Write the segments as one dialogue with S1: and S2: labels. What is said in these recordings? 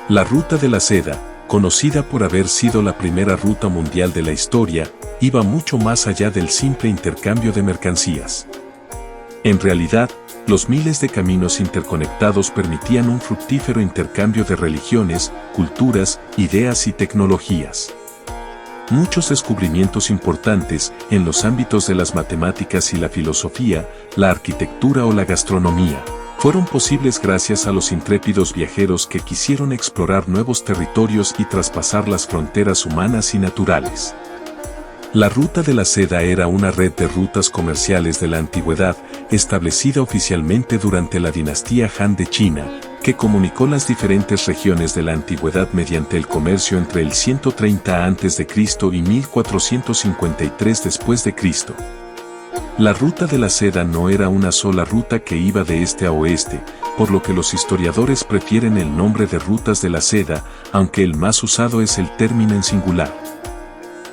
S1: La Ruta de la Seda, conocida por haber sido la primera ruta mundial de la historia, iba mucho más allá del simple intercambio de mercancías. En realidad, los miles de caminos interconectados permitían un fructífero intercambio de religiones, culturas, ideas y tecnologías. Muchos descubrimientos importantes en los ámbitos de las matemáticas y la filosofía, la arquitectura o la gastronomía, fueron posibles gracias a los intrépidos viajeros que quisieron explorar nuevos territorios y traspasar las fronteras humanas y naturales. La Ruta de la Seda era una red de rutas comerciales de la antigüedad, establecida oficialmente durante la dinastía Han de China, que comunicó las diferentes regiones de la antigüedad mediante el comercio entre el 130 a.C. y 1453 después de Cristo. La Ruta de la Seda no era una sola ruta que iba de este a oeste, por lo que los historiadores prefieren el nombre de Rutas de la Seda, aunque el más usado es el término en singular.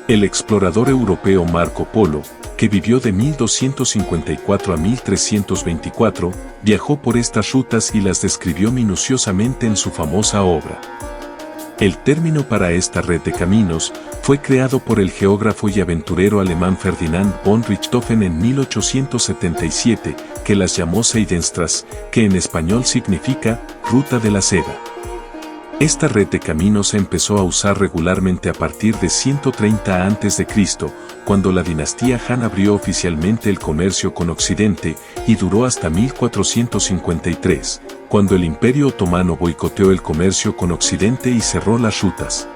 S1: El explorador europeo Marco Polo, que vivió de 1254 a 1324, viajó por estas rutas y las describió minuciosamente en su famosa obra. El término para esta red de caminos fue creado por el geógrafo y aventurero alemán Ferdinand von Richthofen en 1877, que las llamó Seidenstraße, que en español significa Ruta de la Seda. Esta red de caminos se empezó a usar regularmente a partir de 130 a.C., cuando la dinastía Han abrió oficialmente el comercio con Occidente, y duró hasta 1453, cuando el Imperio Otomano boicoteó el comercio con Occidente y cerró las rutas.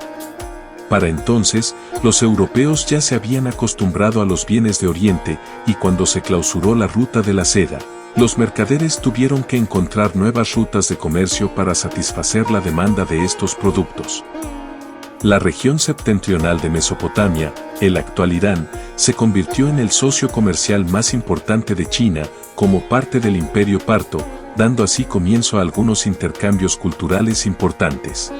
S1: Para entonces, los europeos ya se habían acostumbrado a los bienes de Oriente, y cuando se clausuró la Ruta de la Seda, los mercaderes tuvieron que encontrar nuevas rutas de comercio para satisfacer la demanda de estos productos. La región septentrional de Mesopotamia, el actual Irán, se convirtió en el socio comercial más importante de China, como parte del Imperio Parto, dando así comienzo a algunos intercambios culturales importantes.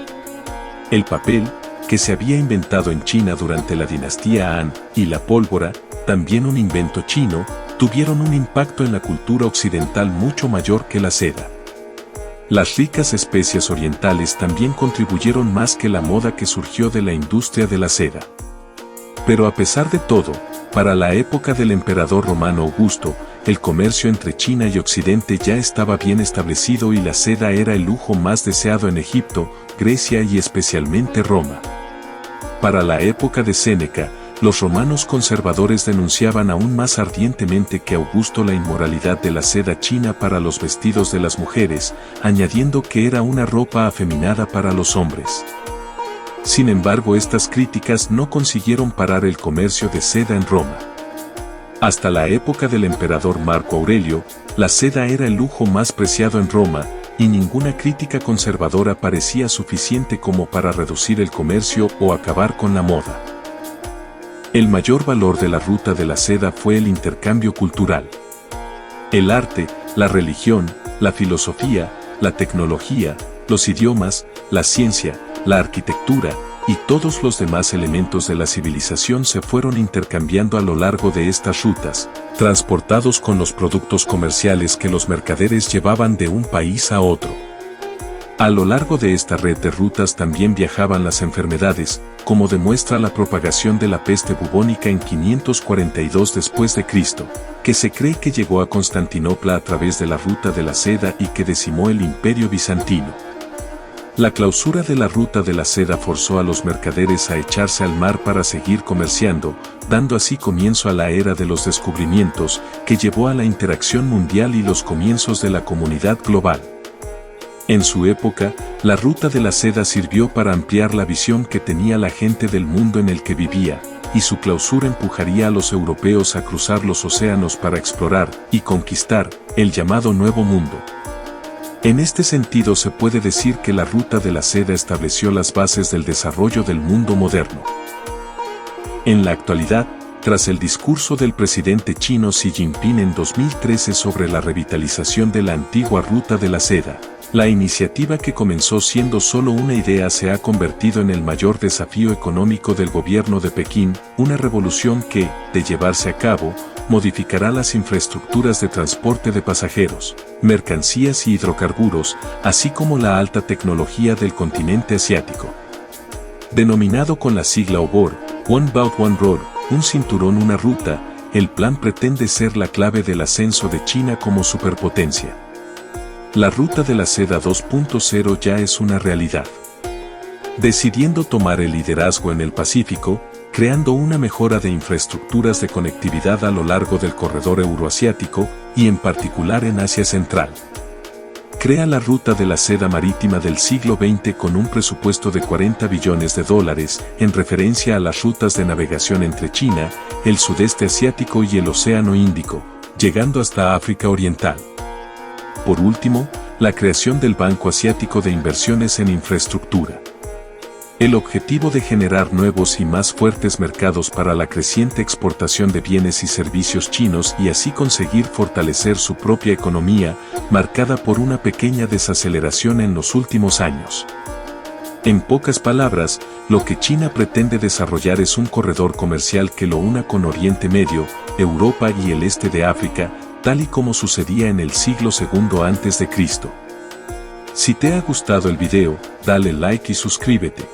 S1: El papel, que se había inventado en China durante la dinastía Han, y la pólvora, también un invento chino, tuvieron un impacto en la cultura occidental mucho mayor que la seda. Las ricas especias orientales también contribuyeron más que la moda que surgió de la industria de la seda. Pero a pesar de todo, para la época del emperador romano Augusto, el comercio entre China y Occidente ya estaba bien establecido y la seda era el lujo más deseado en Egipto, Grecia y especialmente Roma. Para la época de Séneca, los romanos conservadores denunciaban aún más ardientemente que Augusto la inmoralidad de la seda china para los vestidos de las mujeres, añadiendo que era una ropa afeminada para los hombres. Sin embargo, estas críticas no consiguieron parar el comercio de seda en Roma. Hasta la época del emperador Marco Aurelio, la seda era el lujo más preciado en Roma, y ninguna crítica conservadora parecía suficiente como para reducir el comercio o acabar con la moda. El mayor valor de la Ruta de la Seda fue el intercambio cultural. El arte, la religión, la filosofía, la tecnología, los idiomas, la ciencia, la arquitectura, y todos los demás elementos de la civilización se fueron intercambiando a lo largo de estas rutas, transportados con los productos comerciales que los mercaderes llevaban de un país a otro. A lo largo de esta red de rutas también viajaban las enfermedades, como demuestra la propagación de la peste bubónica en 542 después de Cristo, que se cree que llegó a Constantinopla a través de la Ruta de la Seda y que decimó el Imperio Bizantino. La clausura de la Ruta de la Seda forzó a los mercaderes a echarse al mar para seguir comerciando, dando así comienzo a la era de los descubrimientos, que llevó a la interacción mundial y los comienzos de la comunidad global. En su época, la Ruta de la Seda sirvió para ampliar la visión que tenía la gente del mundo en el que vivía, y su clausura empujaría a los europeos a cruzar los océanos para explorar y conquistar el llamado Nuevo Mundo. En este sentido se puede decir que la Ruta de la Seda estableció las bases del desarrollo del mundo moderno. En la actualidad, tras el discurso del presidente chino Xi Jinping en 2013 sobre la revitalización de la antigua Ruta de la Seda, La iniciativa que comenzó siendo solo una idea se ha convertido en el mayor desafío económico del gobierno de Pekín, una revolución que, de llevarse a cabo, modificará las infraestructuras de transporte de pasajeros, mercancías y hidrocarburos, así como la alta tecnología del continente asiático. Denominado con la sigla OBOR, One Belt One Road, un cinturón una ruta, el plan pretende ser la clave del ascenso de China como superpotencia. La ruta de la seda 2.0 ya es una realidad. Decidiendo tomar el liderazgo en el Pacífico, creando una mejora de infraestructuras de conectividad a lo largo del corredor euroasiático y en particular en Asia Central. Crea la ruta de la seda marítima del siglo XX con un presupuesto de $40 billones en referencia a las rutas de navegación entre China, el sudeste asiático y el Océano Índico, llegando hasta África Oriental. Por último, la creación del Banco Asiático de Inversiones en Infraestructura. El objetivo de generar nuevos y más fuertes mercados para la creciente exportación de bienes y servicios chinos y así conseguir fortalecer su propia economía, marcada por una pequeña desaceleración en los últimos años. En pocas palabras, lo que China pretende desarrollar es un corredor comercial que lo una con Oriente Medio, Europa y el este de África, tal y como sucedía en el siglo II a.C. Si te ha gustado el video, dale like y suscríbete.